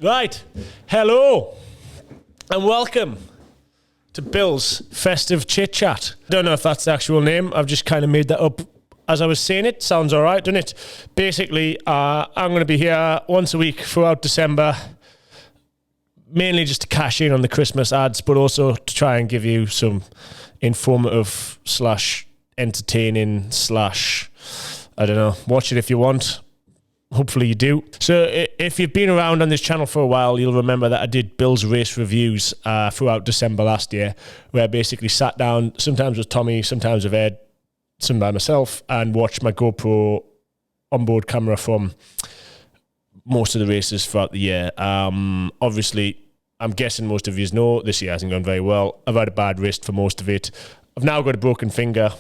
Right, hello and welcome to Bill's Festive Chit Chat. I don't know if that's the actual name, I've just kind of made that up as I was saying it. Sounds alright, doesn't it? Basically, I'm going to be here once a week throughout December, mainly just to cash in on the Christmas ads, but also to try and give you some informative / entertaining / I don't know, watch it if you want. Hopefully you do. So if you've been around on this channel for a while, you'll remember that I did Bill's race reviews throughout December last year, where I basically sat down, sometimes with Tommy, sometimes with Ed, some by myself, and watched my GoPro onboard camera from most of the races throughout the year. Obviously, I'm guessing most of you know this year hasn't gone very well. I've had a bad wrist for most of it. I've now got a broken finger.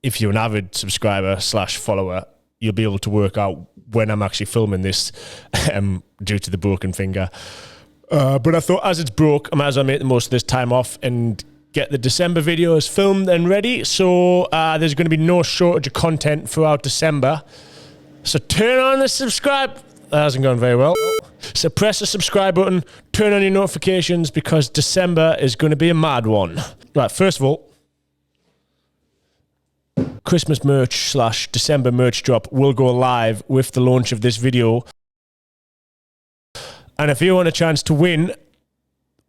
If you're an avid subscriber / follower, you'll be able to work out when I'm actually filming this due to the broken finger. But I thought, as it's broke, I might as well make the most of this time off and get the December videos filmed and ready. So there's going to be no shortage of content throughout December. So turn on the subscribe. That hasn't gone very well. So press the subscribe button, turn on your notifications, because December is going to be a mad one. Right, first of all, Christmas merch / December merch drop will go live with the launch of this video. And if you want a chance to win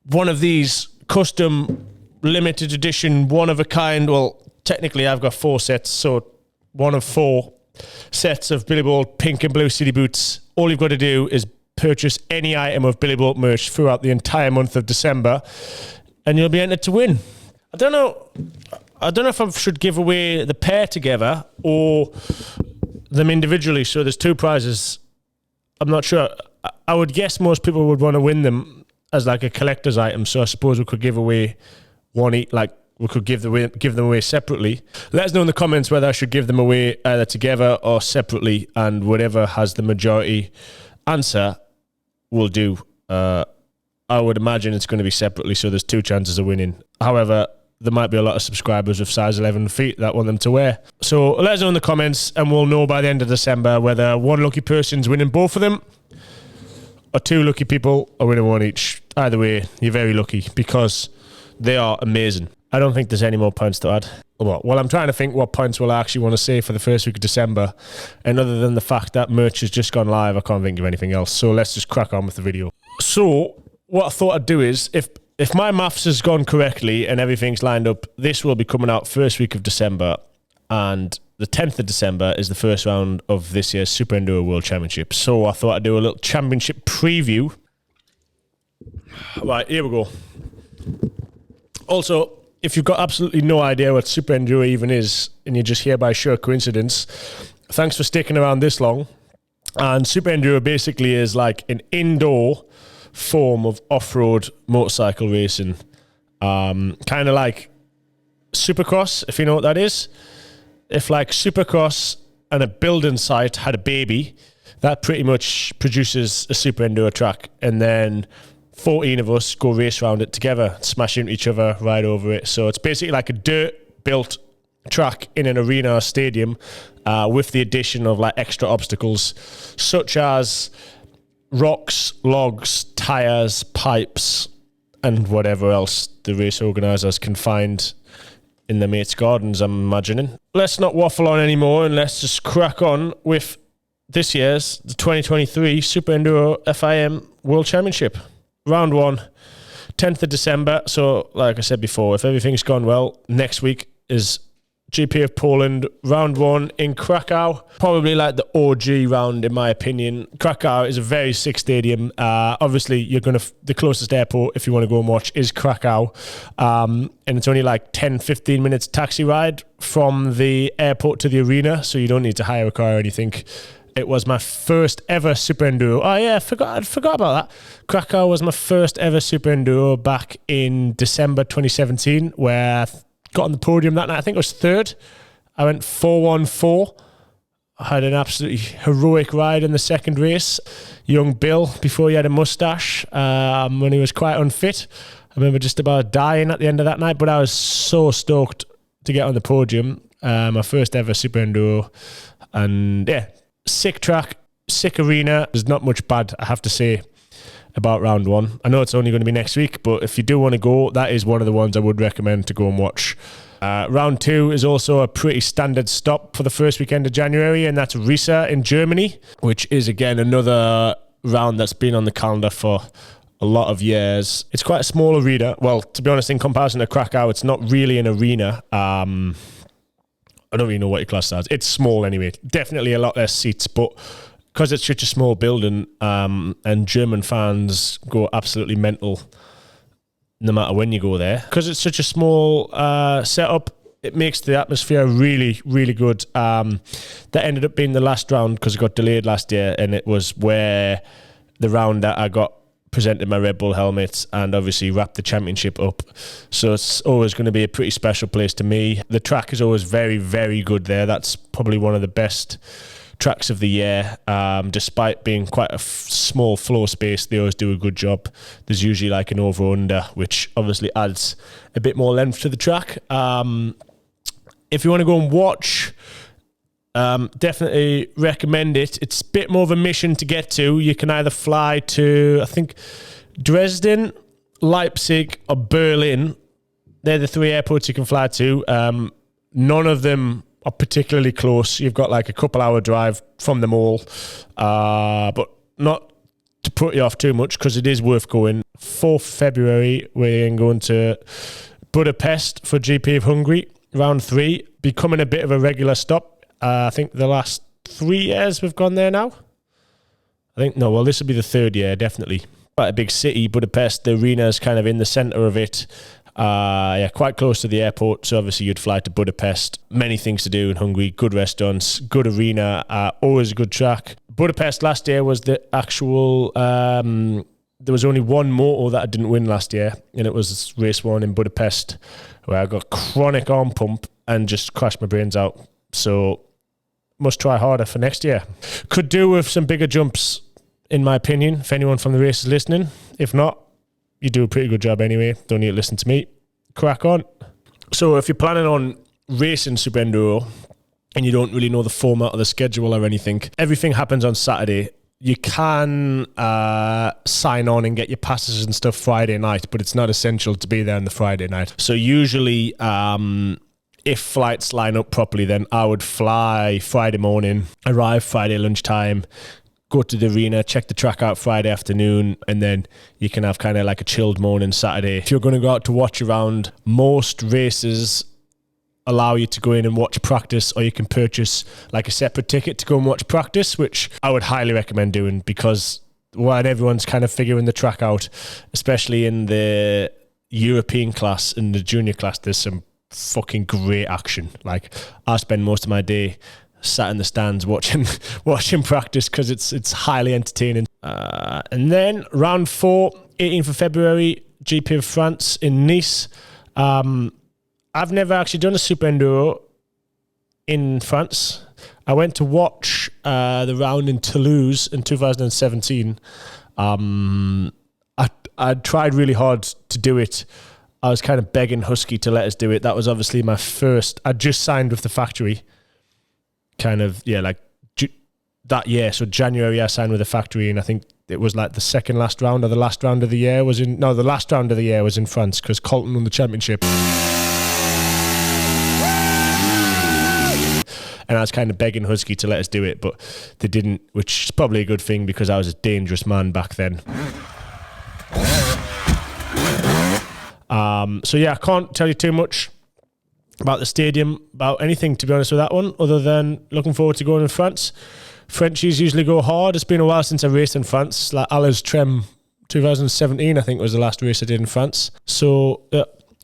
one of these custom limited edition, one of a kind, well, technically I've got 4 sets, so one of 4 sets of Billy Bolt pink and blue city boots. All you've got to do is purchase any item of Billy Bolt merch throughout the entire month of December, and you'll be entered to win. I don't know if I should give away the pair together or them individually. So there's 2 prizes. I'm not sure. I would guess most people would want to win them as like a collector's item. So I suppose we could give away one each, like we could give them away separately. Let us know in the comments whether I should give them away either together or separately, and whatever has the majority answer will do. I would imagine it's going to be separately, so there's 2 chances of winning. However, there might be a lot of subscribers with size 11 feet that want them to wear. So let us know in the comments, and we'll know by the end of December whether one lucky person's winning both of them, or 2 lucky people are winning one each. Either way, you're very lucky, because they are amazing. I don't think there's any more points to add. Well, I'm trying to think what points will I actually want to say for the first week of December. And other than the fact that merch has just gone live, I can't think of anything else. So let's just crack on with the video. So what I thought I'd do is, if my maths has gone correctly and everything's lined up, this will be coming out first week of December. And the 10th of December is the first round of this year's Super Enduro World Championship. So I thought I'd do a little championship preview. Right, here we go. Also, if you've got absolutely no idea what Super Enduro even is, and you're just here by sheer coincidence, thanks for sticking around this long. And Super Enduro basically is like an indoor form of off-road motorcycle racing. Kind of like Supercross, if you know what that is. If like Supercross and a building site had a baby, that pretty much produces a Super Enduro track. And then 14 of us go race around it together, smash into each other, ride over it. So it's basically like a dirt-built track in an arena or stadium, with the addition of like extra obstacles, such as rocks, logs, tires, pipes, and whatever else the race organisers can find in their mates' gardens, I'm imagining. Let's not waffle on anymore, and let's just crack on with this year's, the 2023 Super Enduro FIM World Championship. Round 1, 10th of December. So, like I said before, if everything's gone well, next week is GP of Poland, round 1 in Krakow. Probably like the OG round, in my opinion. Krakow is a very sick stadium. Obviously, the closest airport, if you want to go and watch, is Krakow. And it's only like 10-15 minutes taxi ride from the airport to the arena, so you don't need to hire a car or anything. It was my first ever Super Enduro. Oh yeah, I forgot about that. Krakow was my first ever Super Enduro back in December 2017, where I got on the podium that night. I think it was 3rd. I went 4-1-4. I had an absolutely heroic ride in the second race. Young Bill, before he had a moustache, when he was quite unfit. I remember just about dying at the end of that night, but I was so stoked to get on the podium. My first ever Super Enduro. And yeah, sick track, sick arena. There's not much bad, I have to say, about round 1. I know it's only going to be next week, but if you do want to go, that is one of the ones I would recommend to go and watch. Round 2 is also a pretty standard stop for the first weekend of January, and that's Riesa in Germany, which is again another round that's been on the calendar for a lot of years. It's quite a small arena. Well, to be honest, in comparison to Krakow, it's not really an arena. I don't really know what your class as. It's small anyway. Definitely a lot less seats, but because it's such a small building, and German fans go absolutely mental no matter when you go there. Because it's such a small setup, it makes the atmosphere really, really good. That ended up being the last round because it got delayed last year, and it was where the round that I got presented my Red Bull helmet and obviously wrapped the championship up. So it's always going to be a pretty special place to me. The track is always very, very good there. That's probably one of the best tracks of the year. Despite being quite a small floor space, they always do a good job. There's usually like an over-under, which obviously adds a bit more length to the track. If you want to go and watch, definitely recommend it. It's a bit more of a mission to get to. You can either fly to, I think, Dresden, Leipzig, or Berlin. They're the 3 airports you can fly to. None of them are particularly close. You've got like a couple-hour drive from them all, but not to put you off too much because it is worth going. 4th February, we're going to Budapest for GP of Hungary, round 3, becoming a bit of a regular stop. I think the last 3 years we've gone there now. This will be the 3rd year, definitely. Quite a big city, Budapest. The arena is kind of in the centre of it. Quite close to the airport. So obviously you'd fly to Budapest. Many things to do in Hungary. Good restaurants, good arena, always a good track. Budapest last year was the actual... there was only one moto that I didn't win last year, and it was race 1 in Budapest, where I got chronic arm pump and just crashed my brains out. So must try harder for next year. Could do with some bigger jumps, in my opinion, if anyone from the race is listening. If not, you do a pretty good job anyway. Don't need to listen to me. Crack on. So if you're planning on racing Super Enduro and you don't really know the format or the schedule or anything, everything happens on Saturday. You can sign on and get your passes and stuff Friday night, but it's not essential to be there on the Friday night. So usually... if flights line up properly, then I would fly Friday morning, arrive Friday lunchtime, go to the arena, check the track out Friday afternoon, and then you can have kind of like a chilled morning Saturday. If you're going to go out to watch around, most races allow you to go in and watch practice, or you can purchase like a separate ticket to go and watch practice, which I would highly recommend doing, because while everyone's kind of figuring the track out, especially in the European class and the junior class, there's some fucking great action. Like, I spend most of my day sat in the stands watching practice because it's highly entertaining. And then round 4, 18th of February, GP of France in Nice. I've never actually done a Super Enduro in France. I went to watch the round in Toulouse in 2017. I tried really hard to do it. I was kind of begging Husky to let us do it. That was obviously my first... I just signed with the factory. That year. So January I signed with the factory, and I think it was like the second last round or the last round of the year was in... No, the last round of the year was in France because Colton won the championship. And I was kind of begging Husky to let us do it, but they didn't, which is probably a good thing because I was a dangerous man back then. I can't tell you too much about the stadium, about anything, to be honest, with that one, other than looking forward to going in France. Frenchies usually go hard. It's been a while since I raced in France. Like Alès Trem 2017, I think, was the last race I did in France. So,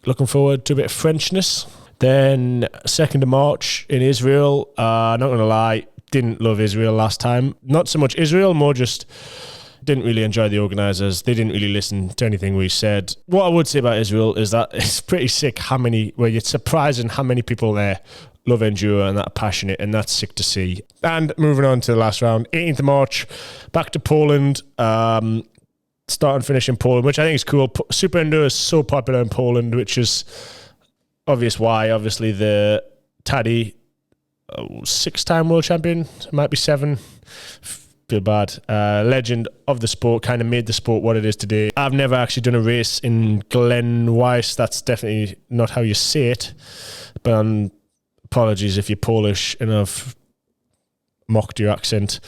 looking forward to a bit of Frenchness. Then 2nd of March in Israel. Not going to lie, didn't love Israel last time. Not so much Israel, more just... didn't really enjoy the organisers. They didn't really listen to anything we said. What I would say about Israel is that it's pretty sick it's surprising how many people there love Enduro and that are passionate, and that's sick to see. And moving on to the last round, 18th of March, back to Poland, start and finish in Poland, which I think is cool. Super Enduro is so popular in Poland, which is obvious why. Obviously, the Taddy, 6-time world champion, might be 7, feel bad. Legend of the sport, kind of made the sport what it is today. I've never actually done a race in Glen Weiss. That's definitely not how you say it. But apologies if you're Polish and I've mocked your accent.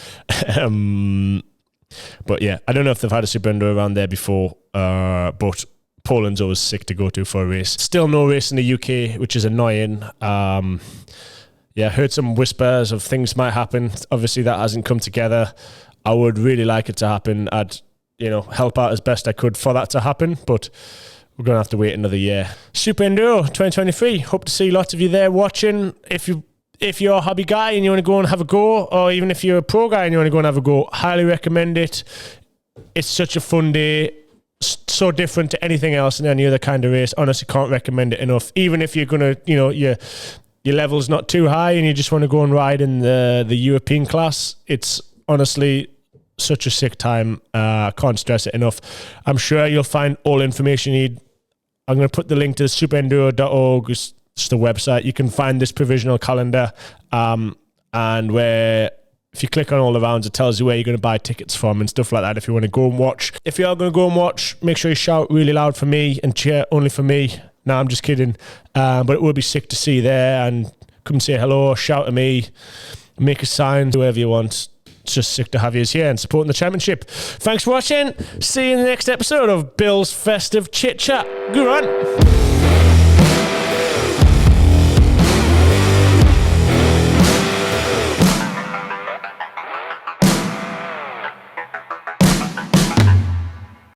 But yeah, I don't know if they've had a Super Enduro around there before, but Poland's always sick to go to for a race. Still no race in the UK, which is annoying. Yeah, heard some whispers of things might happen. Obviously, that hasn't come together. I would really like it to happen. I'd, help out as best I could for that to happen, but we're going to have to wait another year. Super Enduro 2023. Hope to see lots of you there watching. If you're a hobby guy and you want to go and have a go, or even if you're a pro guy and you want to go and have a go, highly recommend it. It's such a fun day. So different to anything else in any other kind of race. Honestly, can't recommend it enough. Even if you're going to, your level's not too high and you just want to go and ride in the European class, it's honestly such a sick time. Can't stress it enough. I'm sure you'll find all information you need. I'm going to put the link to superenduro.org. It's the website. You can find this provisional calendar, and where if you click on all the rounds, it tells you where you're going to buy tickets from and stuff like that if you want to go and watch. If you are going to go and watch, make sure you shout really loud for me and cheer only for me. No, I'm just kidding. But it would be sick to see you there and come say hello, shout at me, make a sign, do whatever you want. It's just sick to have you here and supporting the championship. Thanks for watching. See you in the next episode of Bill's Festive Chit Chat. Go on.